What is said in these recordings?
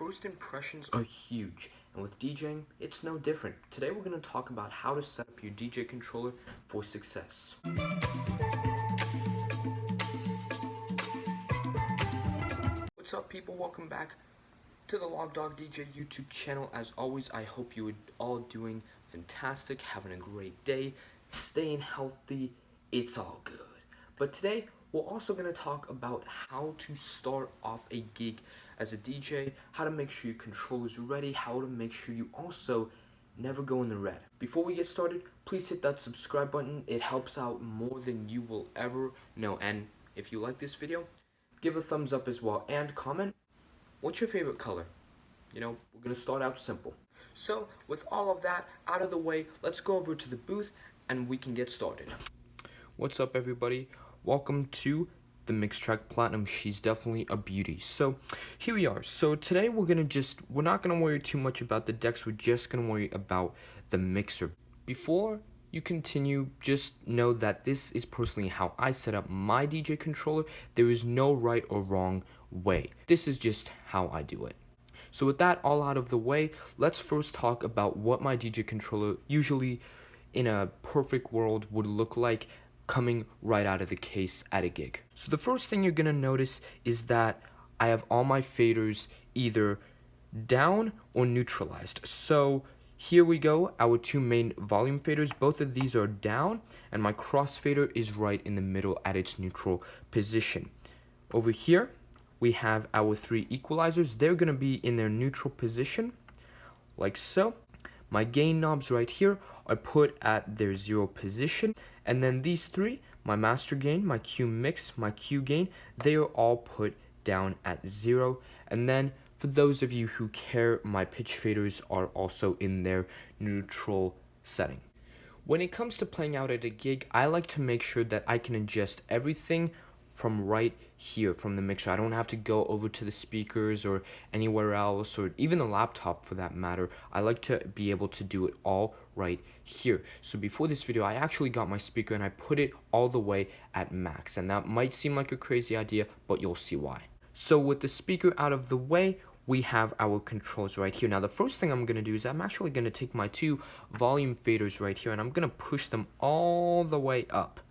First impressions are huge, and with DJing, it's no different. Today we're going to talk about how to set up your DJ controller for success. What's up, people? Welcome back to the Log Dog DJ YouTube channel. As always, I hope you are all doing fantastic, having a great day, staying healthy. It's all good. But today, we're also going to talk about how to start off a gig as a DJ, how to make sure your controller is ready, how to make sure you also never go in the red. Before we get started, please hit that subscribe button. It helps out more than you will ever know. And if you like this video, give a thumbs up as well and comment, what's your favorite color? You know, we're going to start out simple. So, with all of that out of the way, let's go over to the booth and we can get started. What's up, everybody? Welcome to the Mix Track Platinum. She's definitely a beauty. So, here we are. So, today we're not going to worry too much about the decks. We're just going to worry about the mixer. Before you continue, just know that this is personally how I set up my DJ controller. There is no right or wrong way. This is just how I do it. So with that all out of the way, let's first talk about what my DJ controller usually in a perfect world would look like coming right out of the case at a gig. So the first thing you're gonna notice is that I have all my faders either down or neutralized. So here we go, our two main volume faders. Both of these are down, and my crossfader is right in the middle at its neutral position. Over here, we have our three equalizers. They're going to be in their neutral position, like so. My gain knobs right here are put at their 0 position. And then these three, my master gain, my Q mix, my Q gain, they are all put down at 0. And then for those of you who care, my pitch faders are also in their neutral setting. When it comes to playing out at a gig, I like to make sure that I can adjust everything from right here from the mixer. I don't have to go over to the speakers or anywhere else, or even the laptop for that matter. I like to be able to do it all right here. So before this video, I actually got my speaker and I put it all the way at max, and that might seem like a crazy idea, but you'll see why. So with the speaker out of the way, we have our controls right here. Now the first thing I'm going to do is I'm actually going to take my two volume faders right here and I'm going to push them all the way up.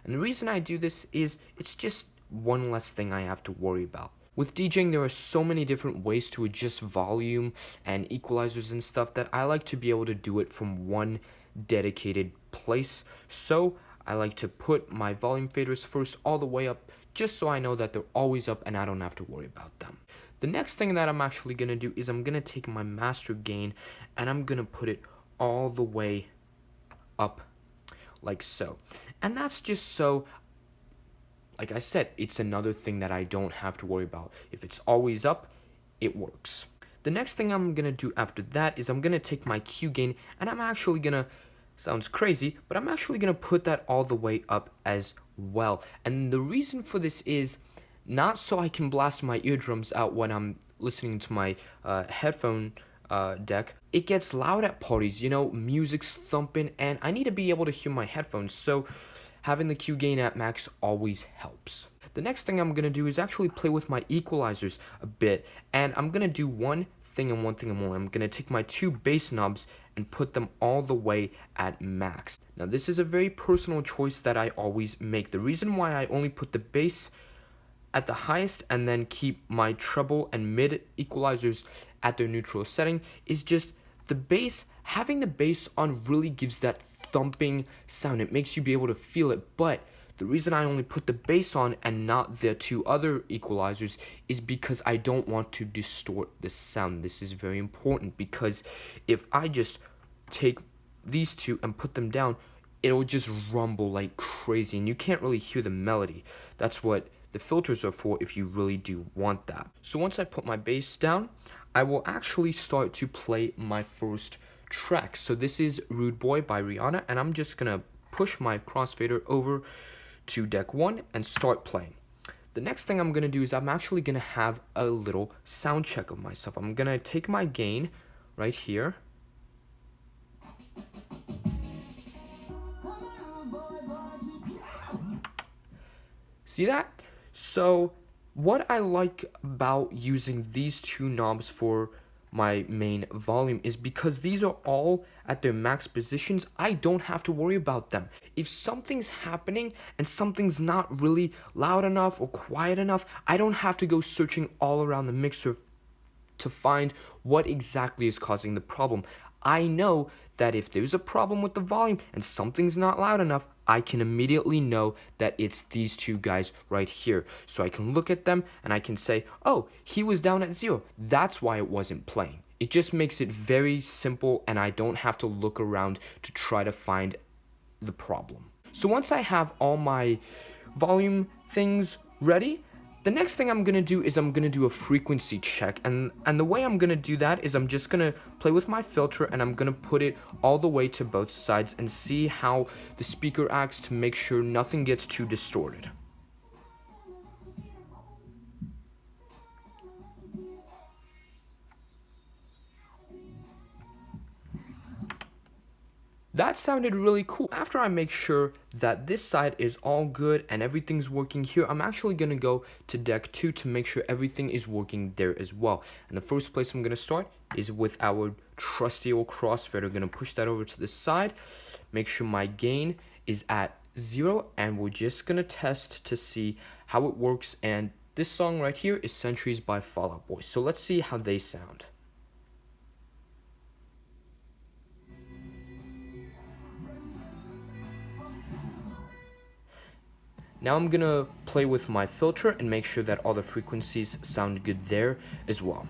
And the reason I do this is it's just one less thing I have to worry about. With DJing, there are so many different ways to adjust volume and equalizers and stuff that I like to be able to do it from one dedicated place. So I like to put my volume faders first all the way up, just so I know that they're always up and I don't have to worry about them. The next thing that I'm actually going to do is I'm going to take my master gain and I'm going to put it all the way up like so. And that's just so, like I said, it's another thing that I don't have to worry about. If it's always up, it works. The next thing I'm going to do after that is I'm going to take my Q gain and I'm actually going to, sounds crazy, but I'm actually going to put that all the way up as well. And the reason for this is not so I can blast my eardrums out when I'm listening to my headphone deck. It gets loud at parties, you know, music's thumping, and I need to be able to hear my headphones, so having the Q gain at max always helps. The next thing I'm going to do is actually play with my equalizers a bit, and I'm going to do one thing and one thing more. I'm going to take my two bass knobs and put them all the way at max. Now this is a very personal choice that I always make. The reason why I only put the bass at the highest and then keep my treble and mid equalizers at their neutral setting is just the bass. Having the bass on really gives that thumping sound. It makes you be able to feel it, but the reason I only put the bass on and not the two other equalizers is because I don't want to distort the sound. This is very important because if I just take these two and put them down, it'll just rumble like crazy and you can't really hear the melody. That's what the filters are for if you really do want that. So once I put my bass down, I will actually start to play my first track. So this is Rude Boy by Rihanna, and I'm just gonna push my crossfader over to deck 1 and start playing. The next thing I'm gonna do is I'm actually gonna have a little sound check of myself. I'm gonna take my gain right here. See that? So what I like about using these two knobs for my main volume is because these are all at their max positions, I don't have to worry about them. If something's happening and something's not really loud enough or quiet enough, I don't have to go searching all around the mixer to find what exactly is causing the problem. I know that if there's a problem with the volume and something's not loud enough, I can immediately know that it's these two guys right here. So I can look at them and I can say, oh, he was down at 0. That's why it wasn't playing. It just makes it very simple and I don't have to look around to try to find the problem. So once I have all my volume things ready, the next thing I'm gonna do is I'm gonna do a frequency check, and the way I'm gonna do that is I'm just gonna play with my filter and I'm gonna put it all the way to both sides and see how the speaker acts to make sure nothing gets too distorted. That sounded really cool. After I make sure that this side is all good and everything's working here, I'm actually going to go to deck 2 to make sure everything is working there as well. And the first place I'm going to start is with our trusty old crossfader. Going to push that over to the side, make sure my gain is at 0, and we're just going to test to see how it works. And this song right here is Centuries by Fall Out Boy. So let's see how they sound. Now I'm gonna play with my filter and make sure that all the frequencies sound good there as well.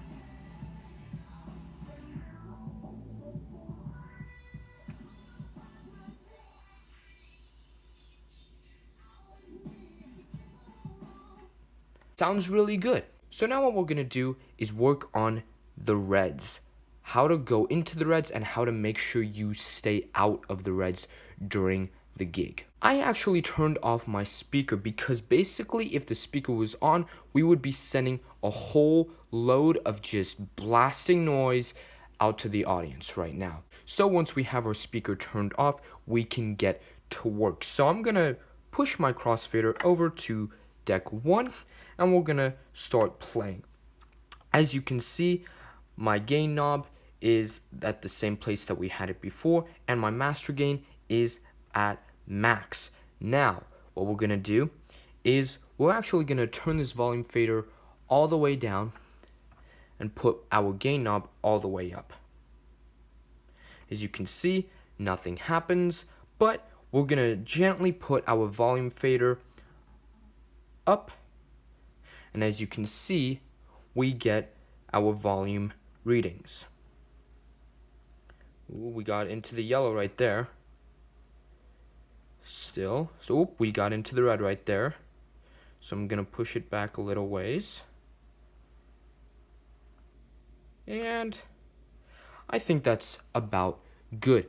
Sounds really good. So now what we're gonna do is work on the reds. How to go into the reds and how to make sure you stay out of the reds during the gig. I actually turned off my speaker because basically if the speaker was on, we would be sending a whole load of just blasting noise out to the audience right now. So once we have our speaker turned off, we can get to work. So I'm gonna push my crossfader over to deck 1 and we're gonna start playing. As you can see, my gain knob is at the same place that we had it before, and my master gain is at max. Now, what we're gonna do is we're actually gonna turn this volume fader all the way down and put our gain knob all the way up. As you can see, nothing happens, but we're gonna gently put our volume fader up, and as you can see, we get our volume readings. Ooh, we got into the yellow right there. Still, so we got into the red right there. So I'm gonna push it back a little ways. And I think that's about good.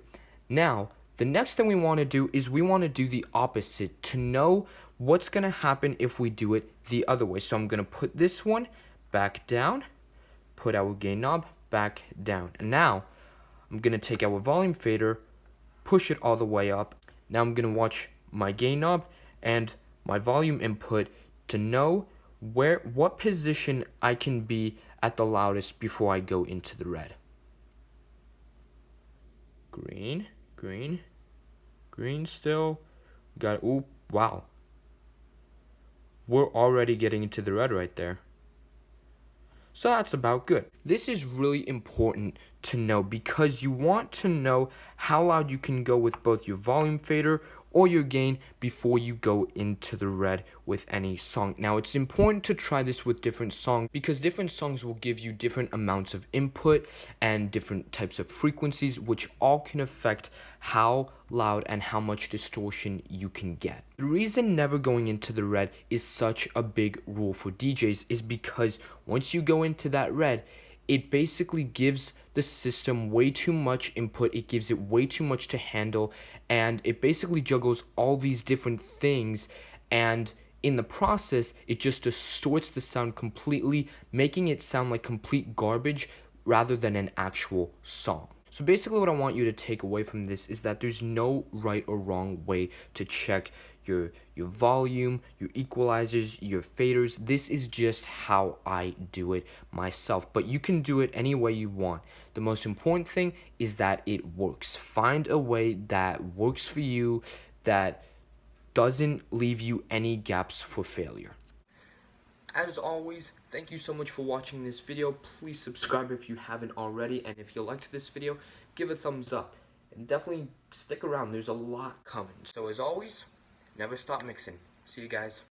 Now, the next thing we want to do is we want to do the opposite to know what's going to happen if we do it the other way. So I'm going to put this one back down, put our gain knob back down. And now I'm going to take our volume fader, push it all the way up. Now I'm going to watch my gain knob and my volume input to know what position I can be at the loudest before I go into the red. Green, green, green still. Got it. Ooh, wow. We're already getting into the red right there. So that's about good. This is really important to know because you want to know how loud you can go with both your volume fader or your gain before you go into the red with any song. Now it's important to try this with different songs because different songs will give you different amounts of input and different types of frequencies, which all can affect how loud and how much distortion you can get. The reason never going into the red is such a big rule for DJs is because once you go into that red, it basically gives the system way too much input, it gives it way too much to handle, and it basically juggles all these different things, and in the process, it just distorts the sound completely, making it sound like complete garbage rather than an actual song. So basically what I want you to take away from this is that there's no right or wrong way to check your volume, your equalizers, your faders. This is just how I do it myself, but you can do it any way you want. The most important thing is that it works. Find a way that works for you, that doesn't leave you any gaps for failure. As always, thank you so much for watching this video. Please subscribe if you haven't already, and if you liked this video, give a thumbs up. And definitely stick around, there's a lot coming. So as always, never stop mixing. See you guys.